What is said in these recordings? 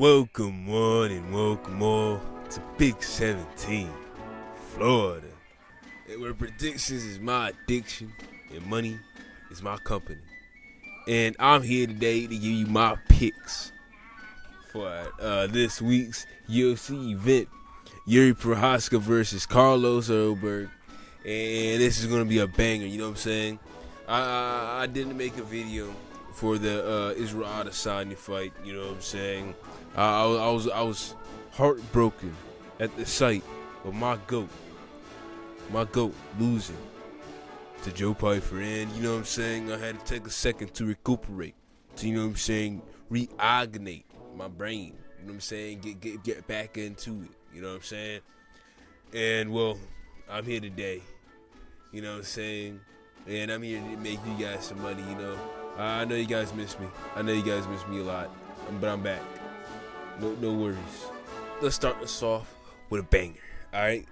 Welcome one and welcome all to Big 17, Florida, and where predictions is my addiction and money is my company. And I'm here today to give you my picks for this week's UFC event, Jiri Prochazka versus Carlos Oberg, and this is gonna be a banger. You know what I'm saying? I didn't make a video for the Israel Adesanya fight. You know what I'm saying? I was heartbroken at the sight of my goat losing to Joe Pyfer, and you know what I'm saying, I had to take a second to recuperate, to, you know what I'm saying, reognate my brain, you know what I'm saying, get back into it, you know what I'm saying. And well, I'm here today, you know what I'm saying, and I'm here to make you guys some money. You know, I know you guys miss me, a lot, but I'm back. No worries. Let's start this off with a banger. All right,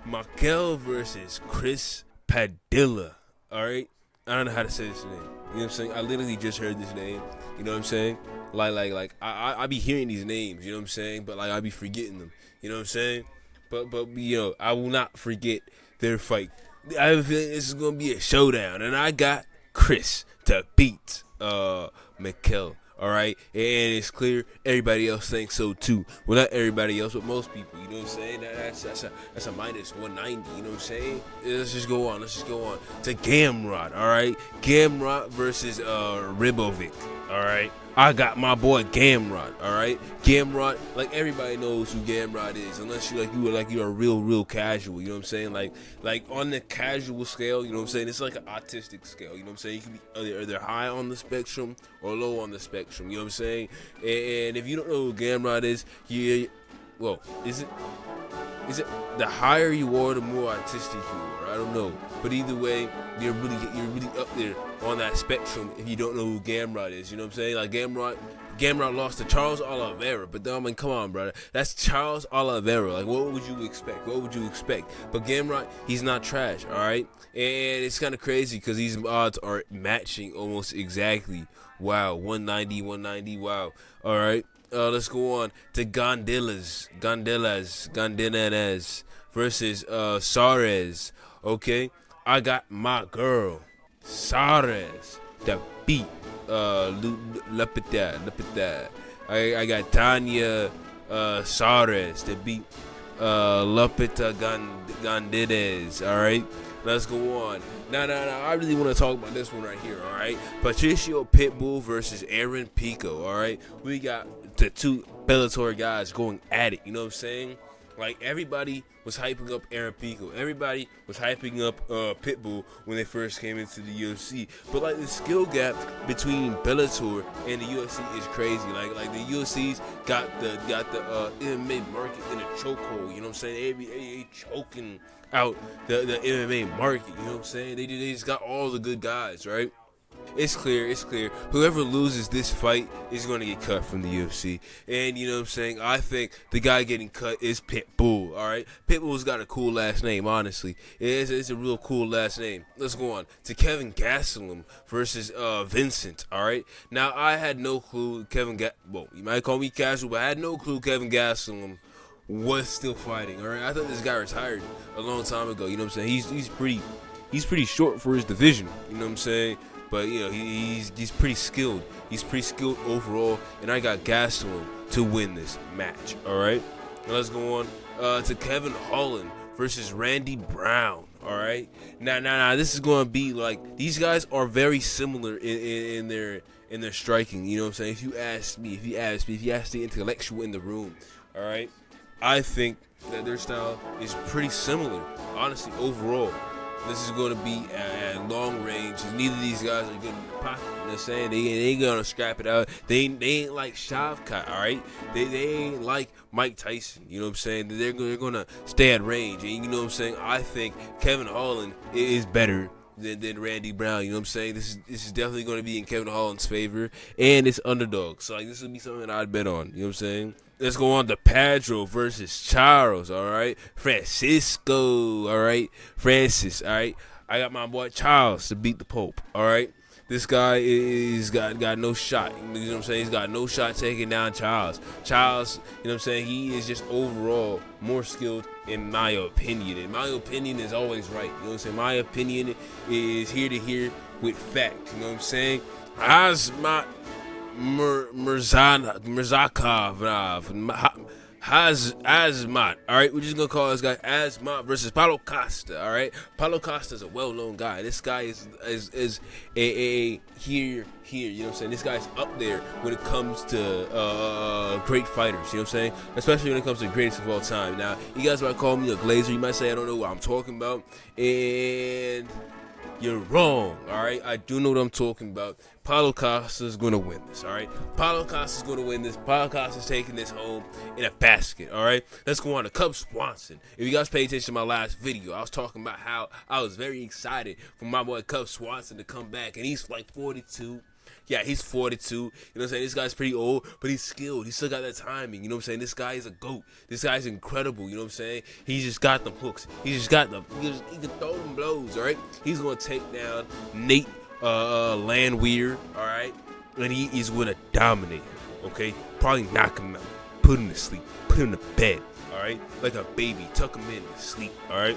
Mikel versus Chris Padilla. All right, I don't know how to say this name. You know what I'm saying? I literally just heard this name. You know what I'm saying? Like I be hearing these names. You know what I'm saying? But like I be forgetting them. You know what I'm saying? But you know, I will not forget their fight. I have a feeling this is gonna be a showdown, and I got Chris to beat Mikel. All right, and it's clear everybody else thinks so too. Well, not everybody else, but most people. You know what I'm saying? That's a minus 190. You know what I'm saying? Let's just go on. To Gamrot. All right, Gamrot versus Ribovic. All right, I got my boy Gamrot. All right, Gamrot. Like everybody knows who Gamrot is, unless you're a real casual. You know what I'm saying? Like on the casual scale. You know what I'm saying? It's like an autistic scale. You know what I'm saying? You can be either high on the spectrum or low on the spectrum. You know what I'm saying? And if you don't know who Gamrot is, is it the higher you are, the more autistic you are? I don't know, but either way, you're really up there on that spectrum if you don't know who Gamrot is. You know what I'm saying? Like Gamrot lost to Charles Oliveira, but I mean, come on, brother, that's Charles Oliveira. Like, what would you expect? But Gamrot, he's not trash, all right? And it's kind of crazy because these odds are matching almost exactly. Wow, 190. Wow. All right. Let's go on to Gondelas versus Sares. Okay, I got my girl Sares to beat Lapita. I got Tanya Sares to beat Lapita Gondelas. All right, let's go on. Now, I really want to talk about this one right here, all right? Patricio Pitbull versus Aaron Pico, all right? We got the two Bellator guys going at it, you know what I'm saying? Like, everybody was hyping up Aaron Pico. Everybody was hyping up Pitbull when they first came into the UFC. But, like, the skill gap between Bellator and the UFC is crazy. Like the UFC's got the MMA market in a chokehold, you know what I'm saying? They choking out the MMA market, you know what I'm saying? They just got all the good guys, right? It's clear. Whoever loses this fight is going to get cut from the UFC. And you know what I'm saying? I think the guy getting cut is Pitbull, all right? Pitbull's got a cool last name, honestly. It's a real cool last name. Let's go on to Kevin Gastelum versus Vincent, all right? Now, I had no clue you might call me casual, but I had no clue Kevin Gastelum was still fighting, all right? I thought this guy retired a long time ago, you know what I'm saying? He's pretty short for his division, you know what I'm saying? But you know, he's pretty skilled. He's pretty skilled overall, and I got Gastelum to win this match. All right, now let's go on to Kevin Holland versus Randy Brown. All right, now this is going to be like, these guys are very similar in their striking. You know what I'm saying? If you ask the intellectual in the room, all right, I think that their style is pretty similar, honestly, overall. This is going to be at long range. Neither of these guys are good in the pocket. You know what I'm saying? They ain't going to scrap it out. They ain't like Shavkat, all right? They ain't like Mike Tyson. You know what I'm saying? They're going to stay at range. And you know what I'm saying? I think Kevin Holland is better than Randy Brown. You know what I'm saying? This is definitely going to be in Kevin Holland's favor. And it's underdog. So, like, this will be something I'd bet on. You know what I'm saying? Let's go on to Pedro versus Charles, all right? Francisco, all right? Francis, all right? I got my boy Charles to beat the Pope, all right? This guy is got no shot. You know what I'm saying? He's got no shot taking down Charles. Charles, you know what I'm saying? He is just overall more skilled in my opinion. And my opinion is always right. You know what I'm saying? My opinion is here to hear with facts. You know what I'm saying? Azmat Mirzakov. Azmat. All right, we're just gonna call this guy Azmat versus Prochazka. All right, Prochazka is a well-known guy. This guy is a here. You know what I'm saying? This guy's up there when it comes to great fighters. You know what I'm saying? Especially when it comes to greatest of all time. Now, you guys might call me a glazer. You might say I don't know what I'm talking about, and you're wrong, all right? I do know what I'm talking about. Prochazka is going to win this, all right? Prochazka is going to win this. Prochazka is taking this home in a basket, all right? Let's go on to Cub Swanson. If you guys paid attention to my last video, I was talking about how I was very excited for my boy Cub Swanson to come back, and he's like 42. Yeah, he's 42. You know what I'm saying? This guy's pretty old, but he's skilled. He still got that timing. You know what I'm saying? This guy is a GOAT. This guy's incredible. You know what I'm saying? He just got them hooks. He just got them. He can throw them blows, all right? He's going to take down Nate Landwehr, all right? And he is going to dominate him, okay? Probably knock him out, put him to sleep, put him to bed, all right? Like a baby, tuck him in to sleep, all right?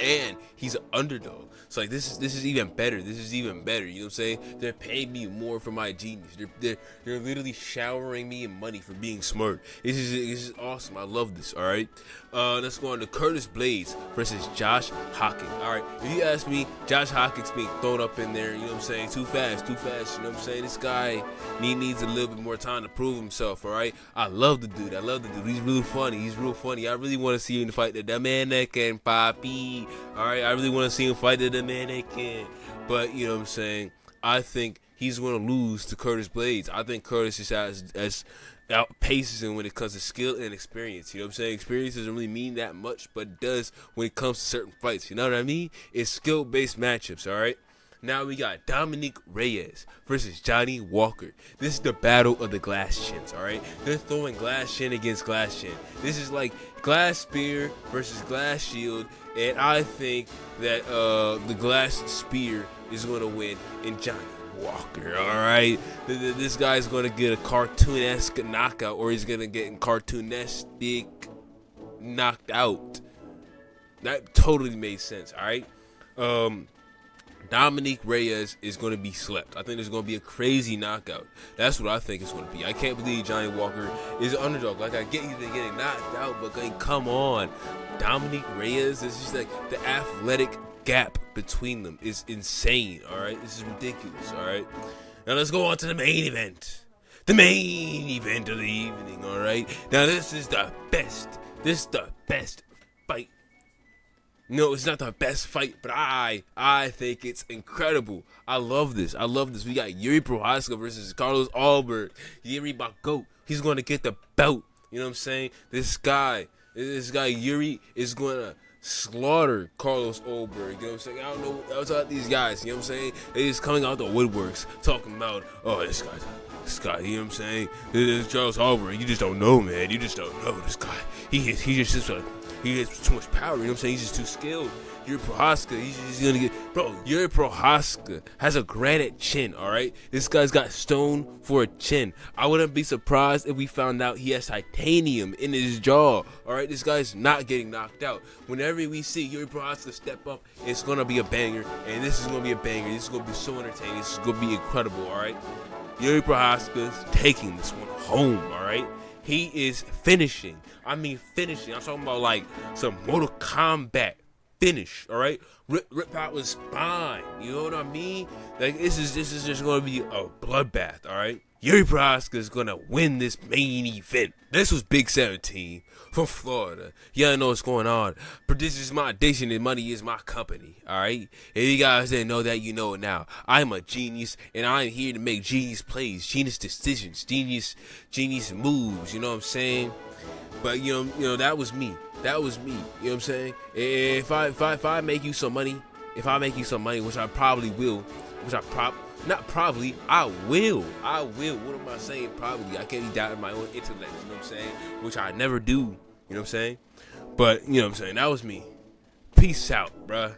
And he's an underdog. So like this is even better. This is even better. You know what I'm saying? They're paying me more for my genius. They're literally showering me in money for being smart. This is awesome. I love this. All right. Let's go on to Curtis Blades versus Josh Hawkins. All right. If you ask me, Josh Hawkins being thrown up in there. You know what I'm saying? Too fast. You know what I'm saying? This guy needs a little bit more time to prove himself. All right. I love the dude. He's really funny. I really want to see him fight the Dominican Papi. All right. I really want to see him fight the Dominican. But you know what I'm saying? I think he's going to lose to Curtis Blades. I think Curtis just as outpaces him when it comes to skill and experience. You know what I'm saying? Experience doesn't really mean that much, but it does when it comes to certain fights. You know what I mean? It's skill-based matchups, all right? Now we got Dominic Reyes versus Johnny Walker. This is the battle of the glass chins, all right? They're throwing glass chin against glass chin. This is like glass spear versus glass shield, and I think that the glass spear is going to win in Johnny Walker, all right? This guy's going to get a cartoon-esque knockout, or he's going to get cartoon-esque knocked out. That totally made sense, all right? Dominic Reyes is going to be slept. I think there's going to be a crazy knockout. That's what I think it's going to be. I can't believe Johnny Walker is an underdog. Like, I get he's been getting knocked out, but like, come on. Dominic Reyes, it's just like the athletic gap between them is insane, all right? This is ridiculous, all right? Now let's go on to the main event. The main event of the evening, all right? Now this is the best. This is the best fight. No, it's not the best fight, but I think it's incredible. I love this. We got Jiri Prochazka versus Carlos Alberg. Jiri, my GOAT. He's going to get the belt. You know what I'm saying? This guy Jiri is going to slaughter Carlos Alberg. You know what I'm saying? I don't know about these guys. You know what I'm saying? They just coming out the woodworks talking about, oh, this guy, you know what I'm saying? This is Charles Alberg. You just don't know, man. You just don't know this guy. He has too much power, you know what I'm saying? He's just too skilled. Jiri Prochazka, he's gonna get, bro, Jiri Prochazka has a granite chin, all right? This guy's got stone for a chin. I wouldn't be surprised if we found out he has titanium in his jaw, all right? This guy's not getting knocked out. Whenever we see Jiri Prochazka step up, it's gonna be a banger, and this is gonna be a banger. This is gonna be so entertaining. This is gonna be incredible, all right? Jiri Prochazka's taking this one home, all right? He is finishing. I'm talking about like some Mortal Kombat finish, all right? Rip out his spine. You know what I mean? Like this is just gonna be a bloodbath, all right? Jiri Prochazka is gonna win this main event. This was Big 17 from Florida. Y'all know what's going on. But this is my addiction and money is my company, all right? If you guys didn't know that, you know it now. I'm a genius, and I'm here to make genius plays, genius decisions, genius moves. You know what I'm saying? But you know that was me. You know what I'm saying? If I make you some money, which I probably will, I will. What am I saying? Probably. I can't be doubting my own intellect, you know what I'm saying? Which I never do, you know what I'm saying? But, you know what I'm saying? That was me. Peace out, bruh.